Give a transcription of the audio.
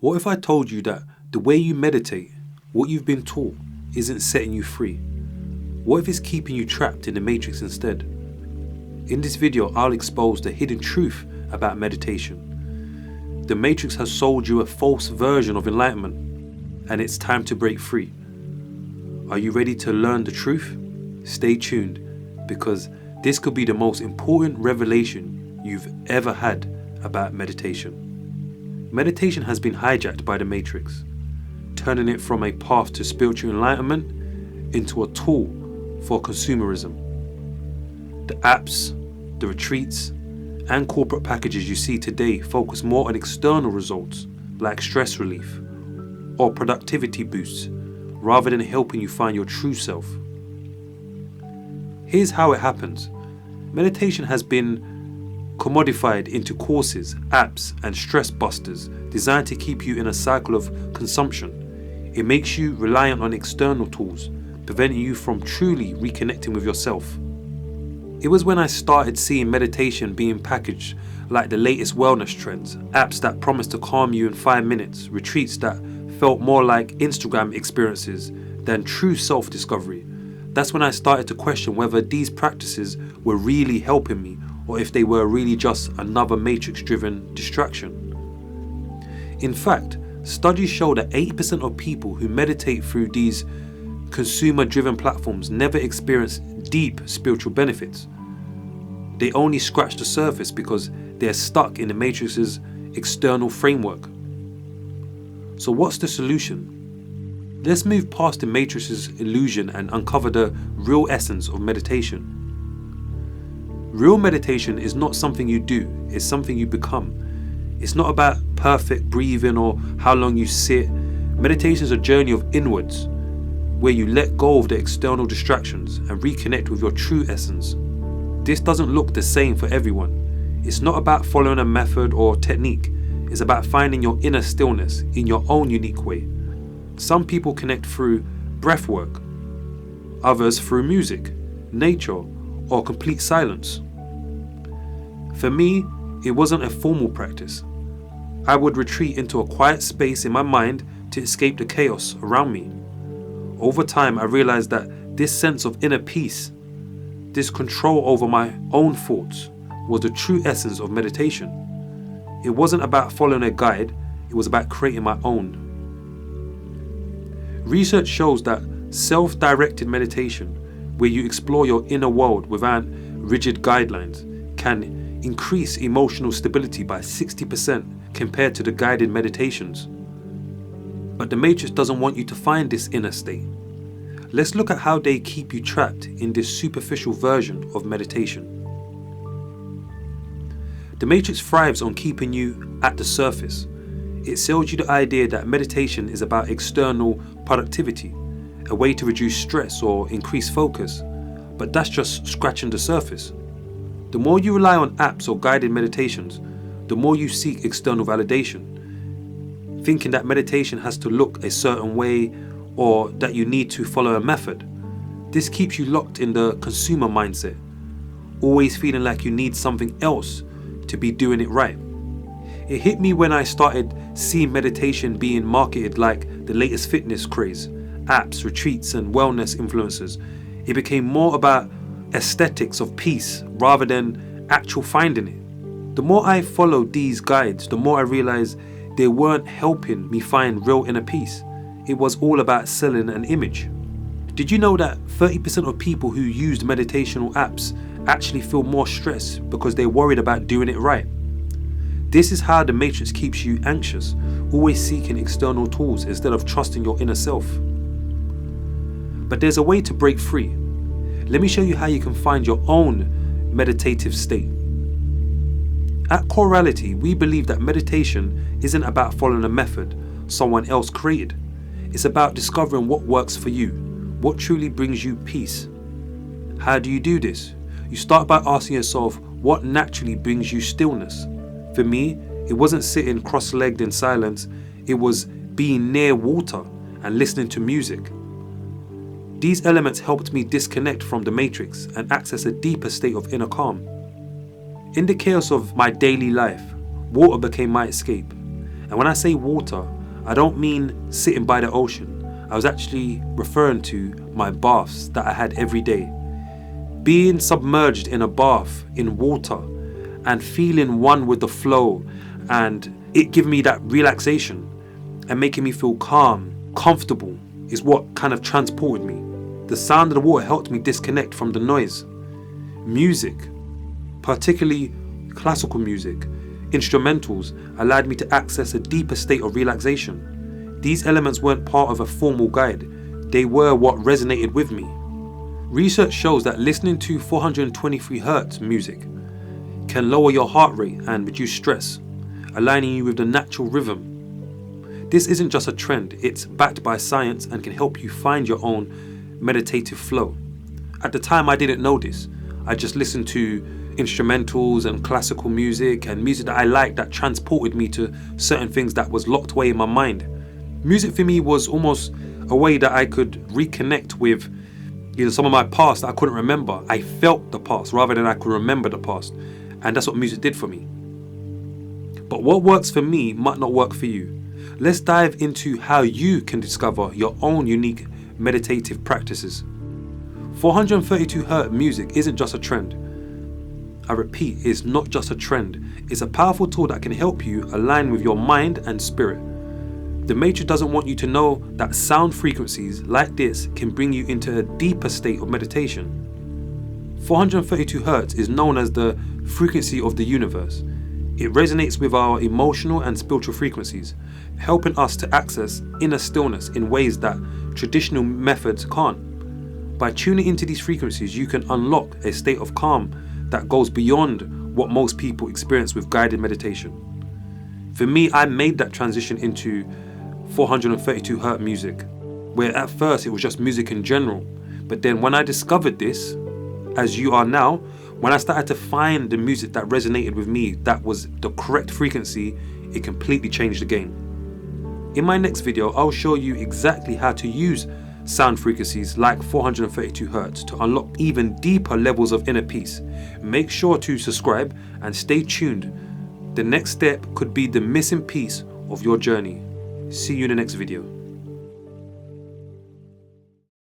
What if I told you that the way you meditate, what you've been taught, isn't setting you free? What if it's keeping you trapped in the matrix instead? In this video, I'll expose the hidden truth about meditation. The matrix has sold you a false version of enlightenment, and it's time to break free. Are you ready to learn the truth? Stay tuned, because this could be the most important revelation you've ever had about meditation. Meditation has been hijacked by the matrix, turning it from a path to spiritual enlightenment into a tool for consumerism. The apps, the retreats, and corporate packages you see today focus more on external results like stress relief or productivity boosts rather than helping you find your true self. Here's how it happens. Meditation has been commodified into courses, apps, and stress busters designed to keep you in a cycle of consumption. It makes you reliant on external tools, preventing you from truly reconnecting with yourself. It was when I started seeing meditation being packaged like the latest wellness trends, apps that promised to calm you in 5 minutes, retreats that felt more like Instagram experiences than true self-discovery. That's when I started to question whether these practices were really helping me or if they were really just another matrix-driven distraction. In fact, studies show that 80% of people who meditate through these consumer-driven platforms never experience deep spiritual benefits. They only scratch the surface because they're stuck in the matrix's external framework. So what's the solution? Let's move past the matrix's illusion and uncover the real essence of meditation. Real meditation is not something you do, it's something you become. It's not about perfect breathing or how long you sit. Meditation is a journey of inwards, where you let go of the external distractions and reconnect with your true essence. This doesn't look the same for everyone. It's not about following a method or technique. It's about finding your inner stillness in your own unique way. Some people connect through breath work, others through music, nature, or complete silence. For me, it wasn't a formal practice. I would retreat into a quiet space in my mind to escape the chaos around me. Over time, I realized that this sense of inner peace, this control over my own thoughts, was the true essence of meditation. It wasn't about following a guide, it was about creating my own. Research shows that self-directed meditation, where you explore your inner world without rigid guidelines, can increase emotional stability by 60% compared to the guided meditations. But the matrix doesn't want you to find this inner state. Let's look at how they keep you trapped in this superficial version of meditation. The matrix thrives on keeping you at the surface. It sells you the idea that meditation is about external productivity, a way to reduce stress or increase focus, but that's just scratching the surface. The more you rely on apps or guided meditations, the more you seek external validation, thinking that meditation has to look a certain way or that you need to follow a method. This keeps you locked in the consumer mindset, always feeling like you need something else to be doing it right. It hit me when I started seeing meditation being marketed like the latest fitness craze, apps, retreats, and wellness influencers. It became more about aesthetics of peace rather than actual finding it. The more I followed these guides, the more I realized they weren't helping me find real inner peace. It was all about selling an image. Did you know that 30% of people who used meditational apps actually feel more stressed because they're worried about doing it right? This is how the matrix keeps you anxious, always seeking external tools instead of trusting your inner self. But there's a way to break free. Let me show you how you can find your own meditative state. At Coreality, we believe that meditation isn't about following a method someone else created. It's about discovering what works for you, what truly brings you peace. How do you do this? You start by asking yourself what naturally brings you stillness. For me, it wasn't sitting cross-legged in silence, it was being near water and listening to music. These elements helped me disconnect from the matrix and access a deeper state of inner calm. In the chaos of my daily life, water became my escape. And when I say water, I don't mean sitting by the ocean. I was actually referring to my baths that I had every day. Being submerged in a bath in water and feeling one with the flow, and it giving me that relaxation and making me feel calm, comfortable, is what kind of transported me. The sound of the water helped me disconnect from the noise. Music, particularly classical music, instrumentals, allowed me to access a deeper state of relaxation. These elements weren't part of a formal guide, they were what resonated with me. Research shows that listening to 423 Hz music can lower your heart rate and reduce stress, aligning you with the natural rhythm. This isn't just a trend, it's backed by science and can help you find your own meditative flow. At the time I didn't know this. I just listened to instrumentals and classical music and music that I liked that transported me to certain things that was locked away in my mind. Music for me was almost a way that I could reconnect with some of my past that I couldn't remember. I felt the past rather than I could remember the past. And that's what music did for me. But what works for me might not work for you. Let's dive into how you can discover your own unique meditative practices. 432 Hz music isn't just a trend. I repeat, it's not just a trend. It's a powerful tool that can help you align with your mind and spirit. The Matrix doesn't want you to know that sound frequencies like this can bring you into a deeper state of meditation. 432 Hz is known as the frequency of the universe. It resonates with our emotional and spiritual frequencies, helping us to access inner stillness in ways that traditional methods can't. By tuning into these frequencies, you can unlock a state of calm that goes beyond what most people experience with guided meditation. For me, I made that transition into 432 Hz music, where at first it was just music in general. But then when I discovered this, as you are now, when I started to find the music that resonated with me, that was the correct frequency, it completely changed the game. In my next video, I'll show you exactly how to use sound frequencies like 432 Hz to unlock even deeper levels of inner peace. Make sure to subscribe and stay tuned. The next step could be the missing piece of your journey. See you in the next video.